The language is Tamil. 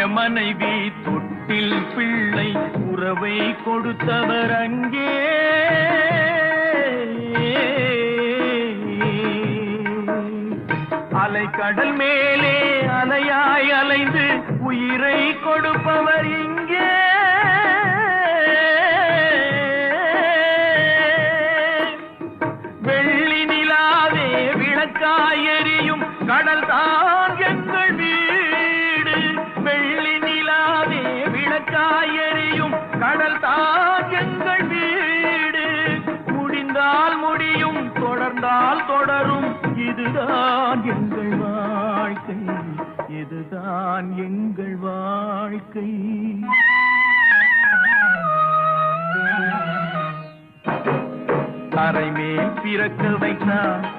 மனைவி தொட்டில் பிள்ளை உறவை கொடுத்தவர் அங்கே. அலைக்கடல் மேலே அலையாய் அலைந்து உயிரை கொடுப்பவர் இங்கே. வெள்ளி நிலாவே விளக்காய் எரியும் கடல் தான் எங்கள் வீடு. வெள்ளி நிலாவே விளக்காய் எரியும் கடல் தான் எங்கள் வீடு. முடிந்தால் முடியும், தொடர்ந்தால் தொடரும், இதுதான் எங்கள் வாழ்க்கை, இதுதான் எங்கள் வாழ்க்கை. தரை மேல் பிறக்க வைத்தார்